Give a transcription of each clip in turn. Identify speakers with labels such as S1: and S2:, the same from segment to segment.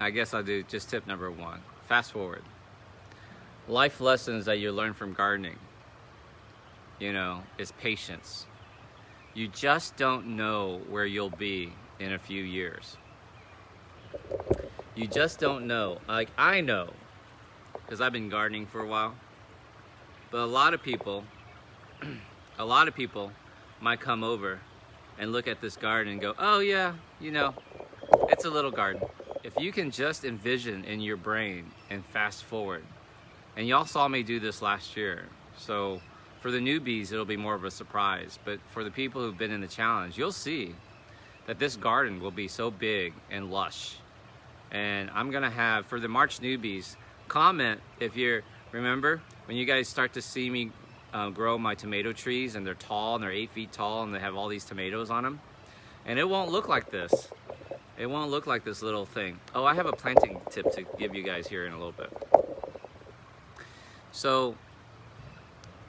S1: I guess I'll do just tip number 1. Fast forward. Life lessons that you learn from gardening, is patience. You just don't know where you'll be in a few years. You just don't know. Like, I know, because I've been gardening for a while. But a lot of people might come over and look at this garden and go, oh yeah, it's a little garden. If you can just envision in your brain and fast forward, and y'all saw me do this last year, so for the newbies it'll be more of a surprise, but for the people who've been in the challenge, you'll see that this garden will be so big and lush. And I'm gonna have, for the March newbies, comment if you remember when you guys start to see me grow my tomato trees, and they're tall and they're 8 feet tall and they have all these tomatoes on them, and it won't look like this. It won't look like this little thing. Oh, I have a planting tip to give you guys here in a little bit. So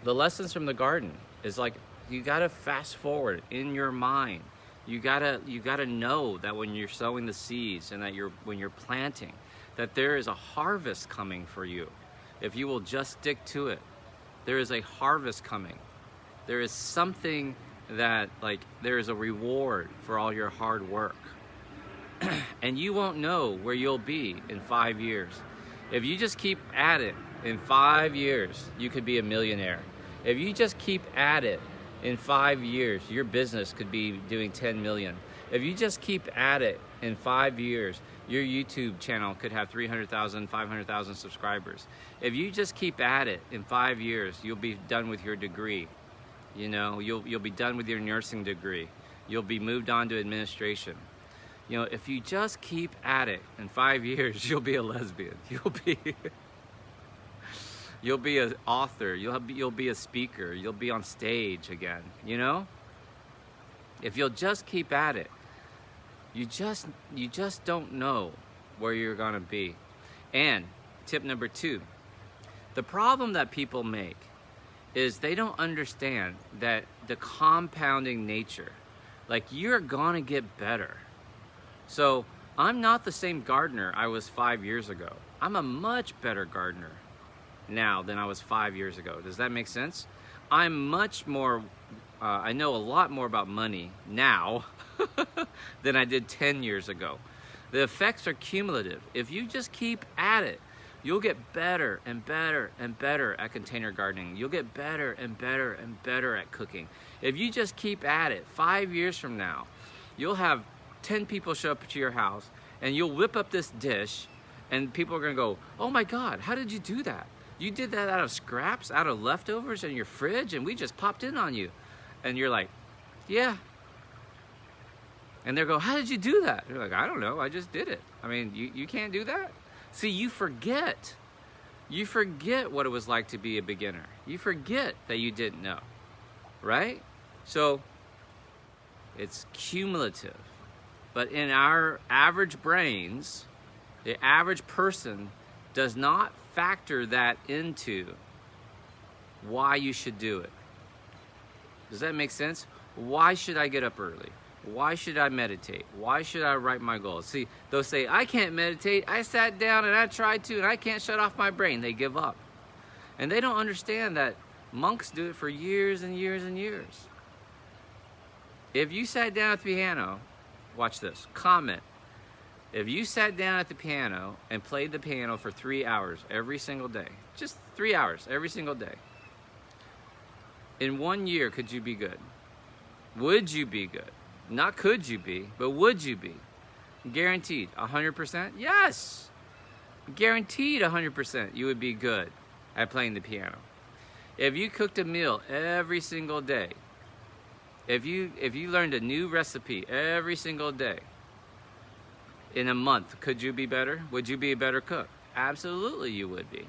S1: the lessons from the garden is, like, you gotta fast forward in your mind. You gotta know that when you're sowing the seeds and that when you're planting, that there is a harvest coming for you. If you will just stick to it, there is a harvest coming. There is something that, like, there is a reward for all your hard work. And you won't know where you'll be in 5 years. If you just keep at it, in 5 years, you could be a millionaire. If you just keep at it, in 5 years, your business could be doing 10 million. If you just keep at it, in 5 years, your YouTube channel could have 300,000, 500,000 subscribers. If you just keep at it, in 5 years, you'll be done with your degree. You'll be done with your nursing degree. You'll be moved on to administration. If you just keep at it, in 5 years, you'll be a lesbian. You'll be an author. You'll be a speaker. You'll be on stage again. If you'll just keep at it, you just don't know where you're gonna be. And tip number 2, the problem that people make is they don't understand that the compounding nature, like, you're gonna get better. So I'm not the same gardener I was 5 years ago. I'm a much better gardener now than I was 5 years ago. Does that make sense? I'm much more, I know a lot more about money now than I did 10 years ago. The effects are cumulative. If you just keep at it, you'll get better and better and better at container gardening. You'll get better and better and better at cooking. If you just keep at it, 5 years from now, you'll have 10 people show up to your house and you'll whip up this dish and people are gonna go, oh my God, how did you do that? You did that out of scraps, out of leftovers in your fridge, and we just popped in on you. And you're like, yeah. And they go, how did you do that? You're like, I don't know, I just did it. I mean, you can't do that? See, you forget. You forget what it was like to be a beginner. You forget that you didn't know, right? So it's cumulative. But in our average brains, the average person does not factor that into why you should do it. Does that make sense? Why should I get up early? Why should I meditate? Why should I write my goals? See, they'll say, I can't meditate. I sat down and I tried to, and I can't shut off my brain. They give up. And they don't understand that monks do it for years and years and years. If you sat down at the piano, watch this, comment. If you sat down at the piano and played the piano for 3 hours every single day, just 3 hours every single day, in 1 year, could you be good? Would you be good? Not could you be, but would you be? Guaranteed, 100%? Yes! Guaranteed 100% you would be good at playing the piano. If you cooked a meal every single day, if you learned a new recipe every single day, in a month, could you be better? Would you be a better cook? Absolutely you would be.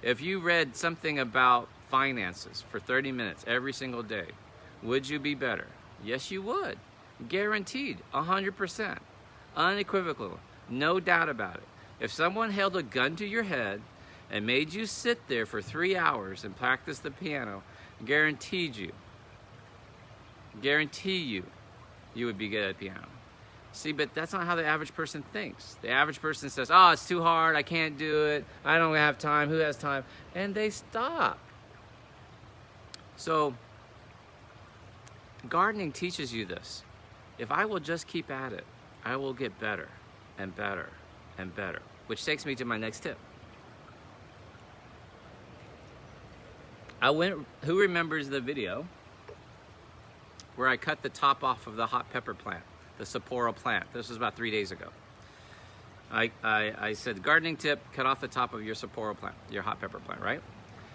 S1: If you read something about finances for 30 minutes every single day, would you be better? Yes, you would. Guaranteed, 100%. Unequivocal, no doubt about it. If someone held a gun to your head and made you sit there for 3 hours and practice the piano, guarantee you, you would be good at piano. See, but that's not how the average person thinks. The average person says, oh, it's too hard, I can't do it, I don't have time, who has time? And they stop. So, gardening teaches you this. If I will just keep at it, I will get better and better and better. Which takes me to my next tip. Who remembers the video where I cut the top off of the hot pepper plant, the saporal plant? This was about 3 days ago. I said, gardening tip, cut off the top of your saporal plant, your hot pepper plant, right?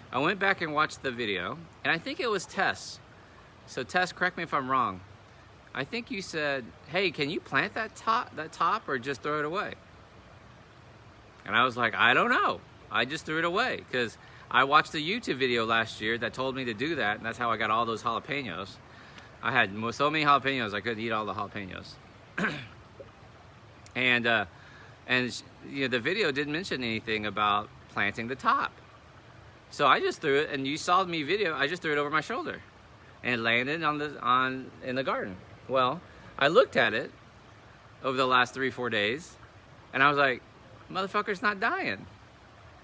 S1: I went back and watched the video, and I think it was Tess. So Tess, correct me if I'm wrong. I think you said, hey, can you plant that top or just throw it away? And I was like, I don't know. I just threw it away because I watched a YouTube video last year that told me to do that, and that's how I got all those jalapenos. I had so many jalapenos, I couldn't eat all the jalapenos. and you know, the video didn't mention anything about planting the top. So I just threw it, and you saw me video, I just threw it over my shoulder and it landed in the garden. Well, I looked at it over the last 3-4 days, and I was like, motherfucker's not dying.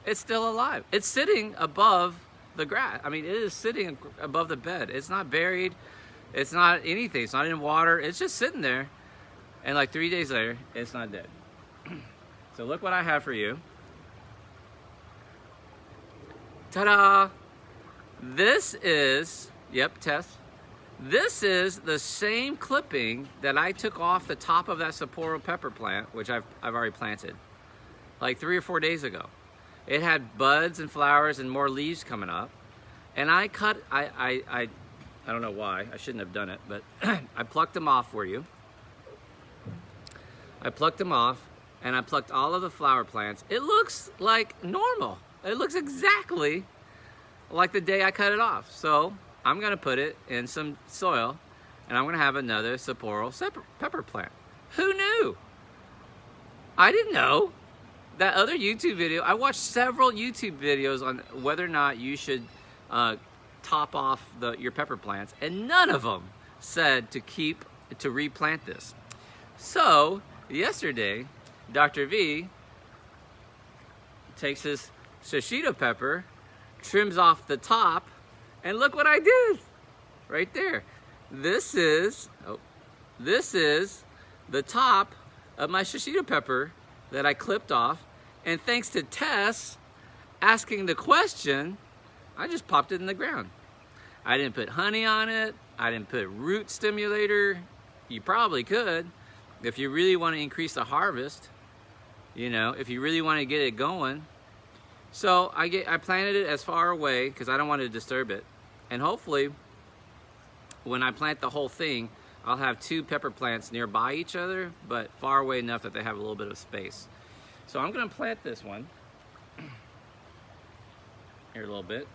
S1: It's still alive. It's sitting above the grass. I mean, it is sitting above the bed. It's not buried. It's not anything. It's not in water. It's just sitting there. And like 3 days later, it's not dead. So look what I have for you. Ta-da! This is, yep, Tess. This is the same clipping that I took off the top of that saporal pepper plant, which I've already planted, like 3 or 4 days ago. It had buds and flowers and more leaves coming up. And I don't know why, I shouldn't have done it, but I plucked them off for you. I plucked them off, and I plucked all of the flower plants. It looks like normal. It looks exactly like the day I cut it off. So I'm gonna put it in some soil, and I'm gonna have another saporal pepper plant. Who knew? I didn't know. That other YouTube video, I watched several YouTube videos on whether or not you should top off your pepper plants, and none of them said to replant this. So yesterday, Dr. V takes his shishito pepper, trims off the top, and look what I did right there. This is the top of my shishito pepper that I clipped off, and thanks to Tess asking the question, I just popped it in the ground. I didn't put honey on it. I didn't put root stimulator. You probably could if you really want to increase the harvest, you know, if you really want to get it going. So I planted it as far away because I don't want to disturb it. And hopefully when I plant the whole thing, I'll have 2 pepper plants nearby each other, but far away enough that they have a little bit of space. So I'm gonna plant this one here a little bit.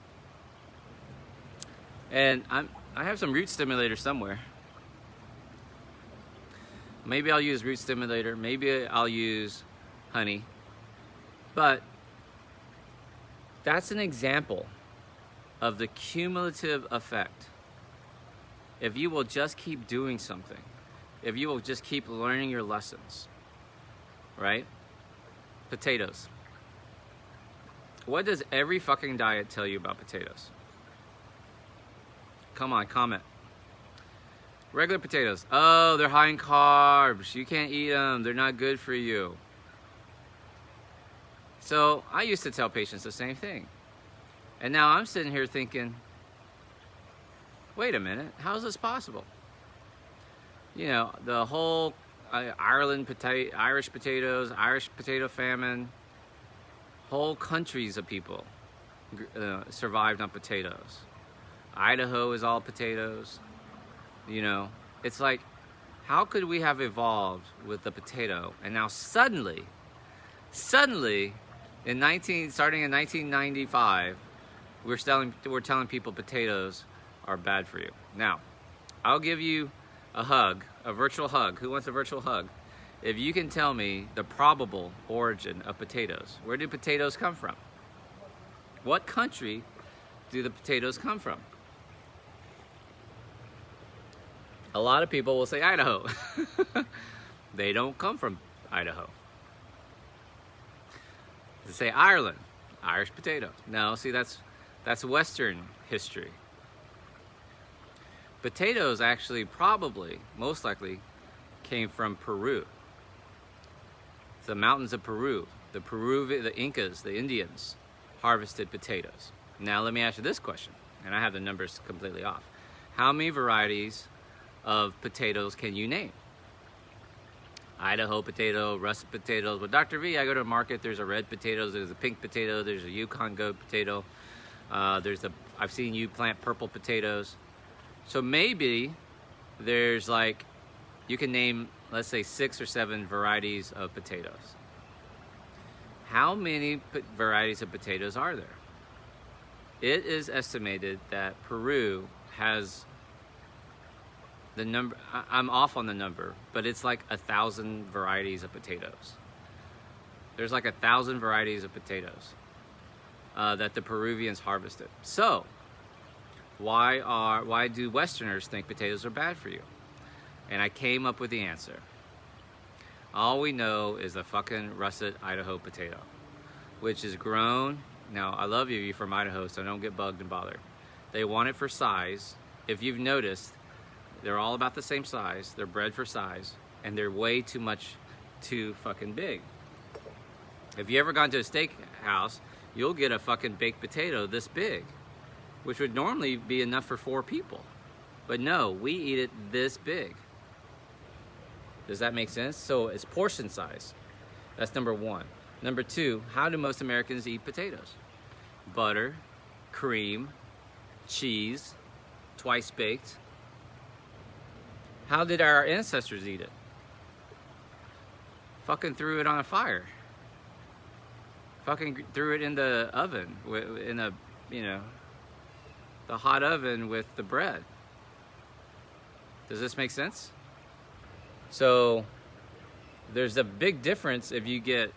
S1: And I have some root stimulator somewhere. Maybe I'll use root stimulator, maybe I'll use honey. But that's an example of the cumulative effect. If you will just keep doing something, if you will just keep learning your lessons, right? Potatoes. What does every fucking diet tell you about potatoes? Come on, comment. Regular potatoes. Oh, they're high in carbs. You can't eat them. They're not good for you. So I used to tell patients the same thing. And now I'm sitting here thinking, wait a minute, how is this possible? You know, the whole Irish potatoes, Irish potato famine, whole countries of people survived on potatoes. Idaho is all potatoos. You know, it's like, how could we have evolved with the potato? And now suddenly, starting in 1995, we're telling people potatoes are bad for you. Now, I'll give you a hug, a virtual hug. Who wants a virtual hug? If you can tell me the probable origin of potatoes. Where do potatoes come from? What country do the potatoes come from? A lot of people will say Idaho. They don't come from Idaho. They say Ireland, Irish potato. No, see, that's Western history. Potatoes actually probably, most likely, came from Peru. The mountains of Peru. The Incas, the Indians, harvested potatoes. Now let me ask you this question, and I have the numbers completely off. How many varieties of potatoes can you name? Idaho potato, russet potatoes. Well, Dr. V, I go to the market, there's a red potato, there's a pink potato, there's a Yukon goat potato, I've seen you plant purple potatoes. So maybe there's like, you can name, let's say 6 or 7 varieties of potatoes. How many varieties of potatoes are there? It is estimated that Peru has the number, I'm off on the number, but it's like 1,000 varieties of potatoes. There's like 1,000 varieties of potatoes that the Peruvians harvested. So, why do Westerners think potatoes are bad for you? And I came up with the answer. All we know is a fucking russet Idaho potato, which is grown. Now, I love you, you're from Idaho, so don't get bugged and bothered. They want it for size. If you've noticed, they're all about the same size. They're bred for size, and they're way too fucking big. If you ever gone to a steakhouse, you'll get a fucking baked potato this big, which would normally be enough for 4 people. But no, we eat it this big. Does that make sense? So it's portion size. That's number 1. Number 2, how do most Americans eat potatoes? Butter, cream, cheese, twice baked. How did our ancestors eat it? Fucking threw it on a fire. Fucking threw it in the oven, in a, the hot oven with the bread. Does this make sense? So there's a big difference if you get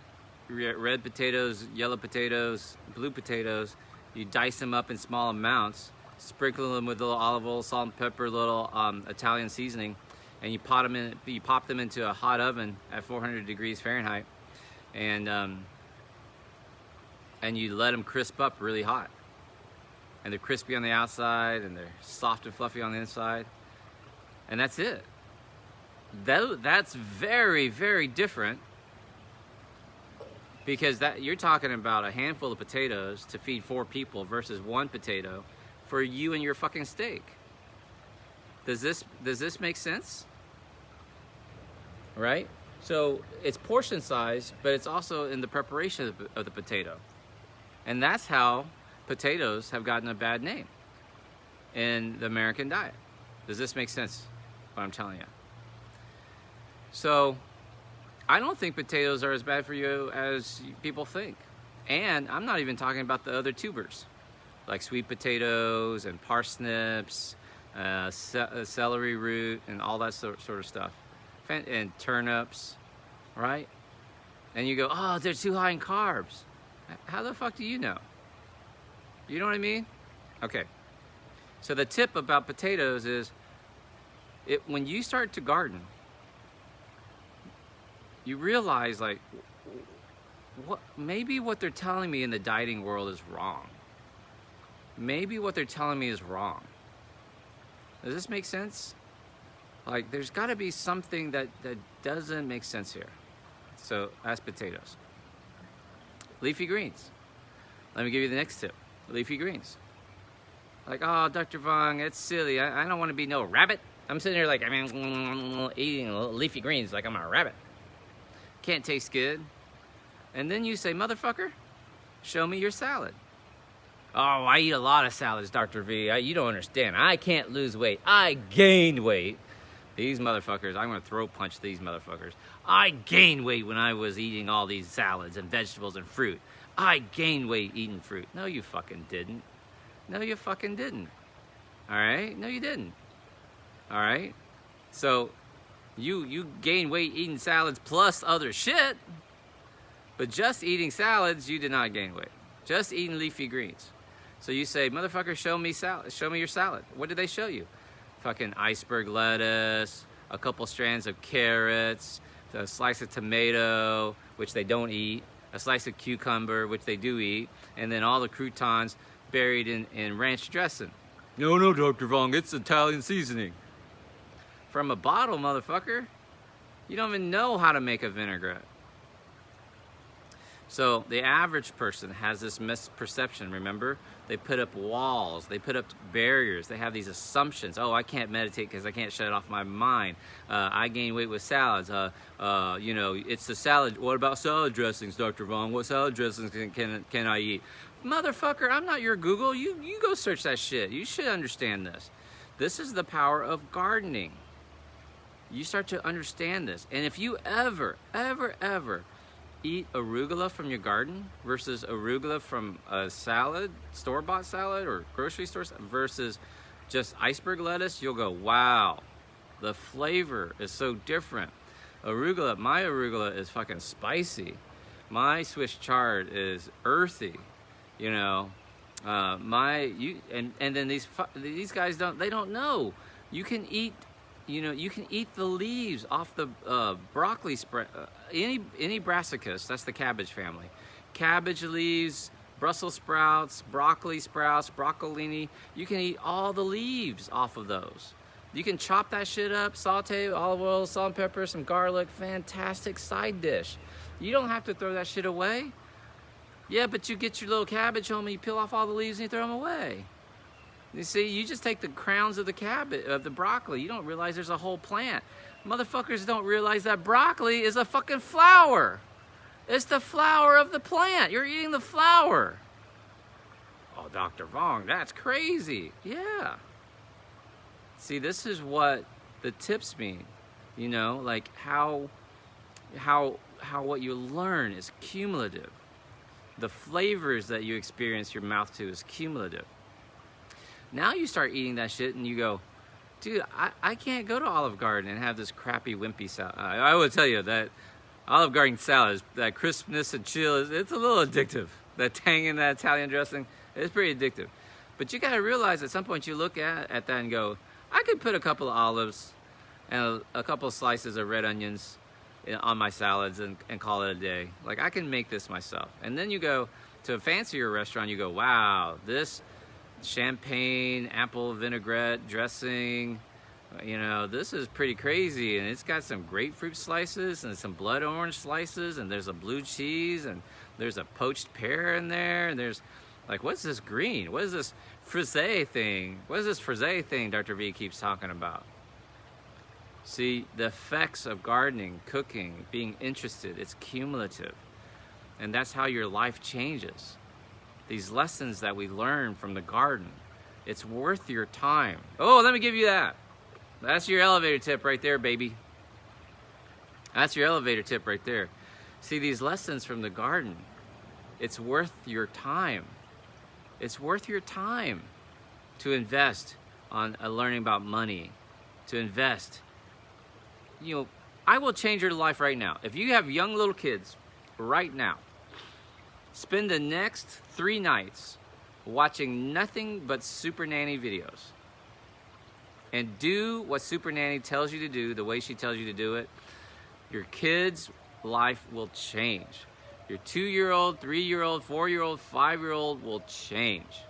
S1: red potatoes, yellow potatoes, blue potatoes. You dice them up in small amounts, sprinkle them with a little olive oil, salt and pepper, a little Italian seasoning, and you pop them into a hot oven at 400 degrees Fahrenheit, and you let them crisp up really hot. And they're crispy on the outside, and they're soft and fluffy on the inside, and that's it. That's very, very different, because you're talking about a handful of potatoes to feed 4 people versus 1 potato for you and your fucking steak. Does this make sense? Right? So it's portion size, but it's also in the preparation of the potato. And that's how potatoes have gotten a bad name in the American diet. Does this make sense, what I'm telling you? So I don't think potatoes are as bad for you as people think. And I'm not even talking about the other tubers, like sweet potatoes and parsnips, celery root, and all that sort of stuff. And turnips, right? And you go, oh, they're too high in carbs. How the fuck do you know? You know what I mean? Okay. So the tip about potatoes is, when you start to garden, you realize, like, maybe what they're telling me in the dieting world is wrong. Maybe what they're telling me is wrong. Does this make sense? Like, there's got to be something that doesn't make sense here. So that's potatoes. Leafy greens. Let me give you the next tip. Leafy greens. Like, oh, Dr. Vuong, it's silly. I don't want to be no rabbit. I'm sitting here like, eating leafy greens like I'm a rabbit. Can't taste good. And then you say, motherfucker, show me your salad. Oh, I eat a lot of salads, Dr. V. You don't understand. I can't lose weight. I gained weight. These motherfuckers, I'm going to throat punch these motherfuckers. I gained weight when I was eating all these salads and vegetables and fruit. I gained weight eating fruit. No, you fucking didn't. No, you fucking didn't. All right? No, you didn't. All right? So you gain weight eating salads plus other shit, but just eating salads, you did not gain weight. Just eating leafy greens. So you say, motherfucker, show me salad. Show me your salad. What did they show you? Fucking iceberg lettuce, a couple strands of carrots, a slice of tomato, which they don't eat, a slice of cucumber, which they do eat, and then all the croutons buried in ranch dressing. No, no, Dr. Vuong, it's Italian seasoning. From a bottle, motherfucker. You don't even know how to make a vinaigrette. So the average person has this misperception, remember? They put up walls, they put up barriers, they have these assumptions. Oh, I can't meditate because I can't shut it off my mind. I gain weight with salads. You know, it's the salad. What about salad dressings, Dr. Vuong? What salad dressings can I eat? Motherfucker, I'm not your Google. You go search that shit. You should understand this. This is the power of gardening. You start to understand this. And if you ever eat arugula from your garden versus arugula from a salad, store-bought salad or grocery store versus just iceberg lettuce, you'll go, wow, the flavor is so different. Arugula, my arugula is fucking spicy. My Swiss chard is earthy, you know. And then these guys don't know. You can eat, you know, you can eat the leaves off the broccoli spread. Any brassicas, that's the cabbage family. Cabbage leaves, Brussels sprouts, broccolini. You can eat all the leaves off of those. You can chop that shit up, saute, olive oil, salt and pepper, some garlic. Fantastic side dish. You don't have to throw that shit away. Yeah, but you get your little cabbage home and you peel off all the leaves and you throw them away. You see, you just take the crowns of the cabbage, of the broccoli. You don't realize there's a whole plant. Motherfuckers don't realize that broccoli is a fucking flower. It's the flower of the plant. You're eating the flower. Oh, Dr. Vuong, that's crazy. Yeah. See, this is what the tips mean. You know, like how what you learn is cumulative. The flavors that you experience your mouth to is cumulative. Now you start eating that shit and you go, dude, I can't go to Olive Garden and have this crappy wimpy salad. I will tell you that Olive Garden salad, that crispness and chill, it's a little addictive. That tang in that Italian dressing, it's pretty addictive. But you gotta realize at some point you look at that and go, I could put a couple of olives and a couple of slices of red onions on my salads and call it a day. Like, I can make this myself. And then you go to a fancier restaurant, you go, wow, this champagne apple vinaigrette dressing, you know, this is pretty crazy, and it's got some grapefruit slices and some blood orange slices, and there's a blue cheese, and there's a poached pear in there, and there's like, what's this green? What is this frisee thing? What is this frisee thing Dr. V keeps talking about? See, the effects of gardening, cooking, being interested, it's cumulative, and that's how your life changes. These lessons that we learn from the garden, it's worth your time. Oh, let me give you that. That's your elevator tip right there, baby. That's your elevator tip right there. See, these lessons from the garden, it's worth your time. It's worth your time to invest on learning about money, to invest. You know, I will change your life right now. If you have young little kids right now, spend the next 3 nights watching nothing but Super Nanny videos. And do what Super Nanny tells you to do, the way she tells you to do it. Your kid's life will change. Your 2-year-old, 3-year-old, 4-year-old, 5-year-old will change.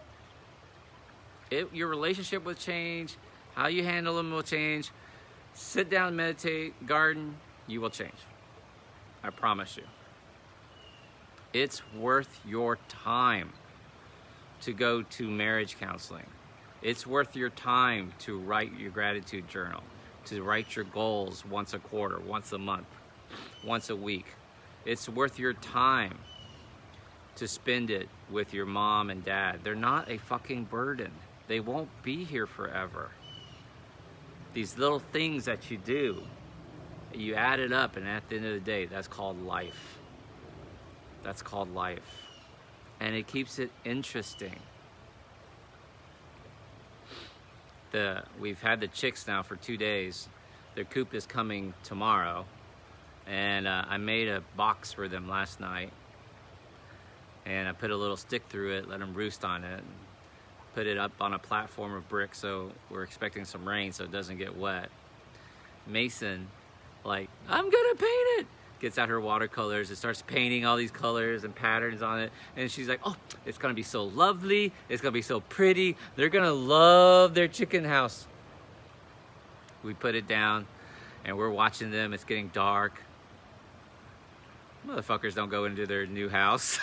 S1: Your relationship will change. How you handle them will change. Sit down, meditate, garden, you will change. I promise you. It's worth your time to go to marriage counseling. It's worth your time to write your gratitude journal, to write your goals once a quarter, once a month, once a week. It's worth your time to spend it with your mom and dad. They're not a fucking burden. They won't be here forever. These little things that you do, you add it up, and at the end of the day, that's called life. That's called life. And it keeps it interesting. We've had the chicks now for 2 days. Their coop is coming tomorrow. And I made a box for them last night. And I put a little stick through it, let them roost on it. Put it up on a platform of brick, so we're expecting some rain so it doesn't get wet. Mason like, I'm gonna paint it. Gets out her watercolors and starts painting all these colors and patterns on it. And she's like, oh, it's gonna be so lovely. It's gonna be so pretty. They're gonna love their chicken house. We put it down and we're watching them. It's getting dark. Motherfuckers don't go into their new house.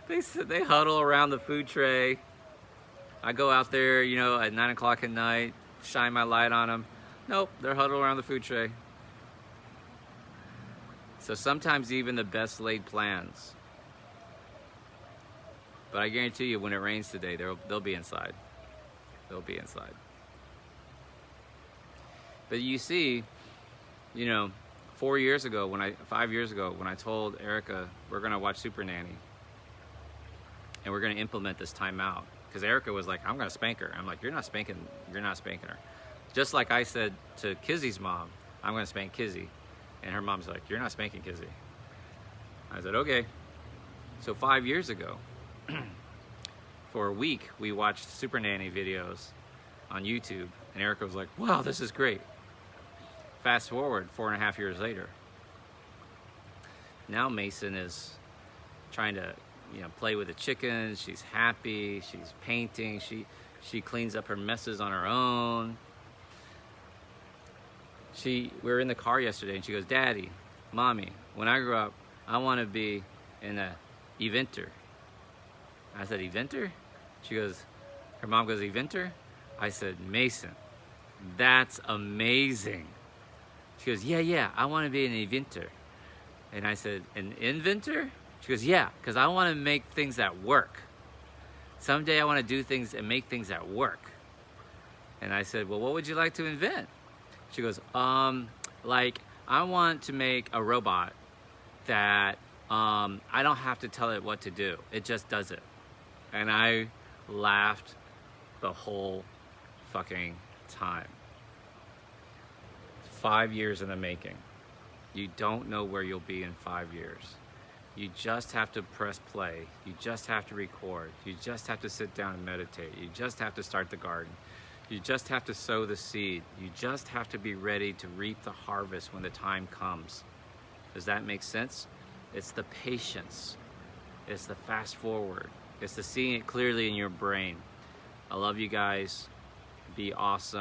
S1: They huddle around the food tray. I go out there, you know, at 9 o'clock at night, shine my light on them. Nope, they're huddled around the food tray. So sometimes even the best laid plans. But I guarantee you, when it rains today, they'll be inside. They'll be inside. But you see, you know, 5 years ago, when I told Erica we're gonna watch Super Nanny, and we're gonna implement this timeout, because Erica was like, I'm gonna spank her. I'm like, you're not spanking her. Just like I said to Kizzy's mom, I'm gonna spank Kizzy. And her mom's like, you're not spanking Kizzy. I said, okay. So 5 years ago, for a week, we watched Super Nanny videos on YouTube, and Erica was like, wow, this is great. Fast forward 4.5 years later. Now Mason is trying to, you know, play with the chickens. She's happy, she's painting, she cleans up her messes on her own. We were in the car yesterday and she goes, Daddy, Mommy, when I grow up, I want to be an eventer. I said, eventer? Her mom goes, eventer? I said, Mason, that's amazing. She goes, yeah, I want to be an eventer. And I said, an inventor? She goes, yeah, because I want to make things that work. Someday I want to do things and make things that work. And I said, well, what would you like to invent? She goes, like, I want to make a robot that I don't have to tell it what to do. It just does it. And I laughed the whole fucking time. 5 years in the making. You don't know where you'll be in 5 years. You just have to press play. You just have to record. You just have to sit down and meditate. You just have to start the garden. You just have to sow the seed. You just have to be ready to reap the harvest when the time comes. Does that make sense? It's the patience. It's the fast forward. It's the seeing it clearly in your brain. I love you guys. Be awesome.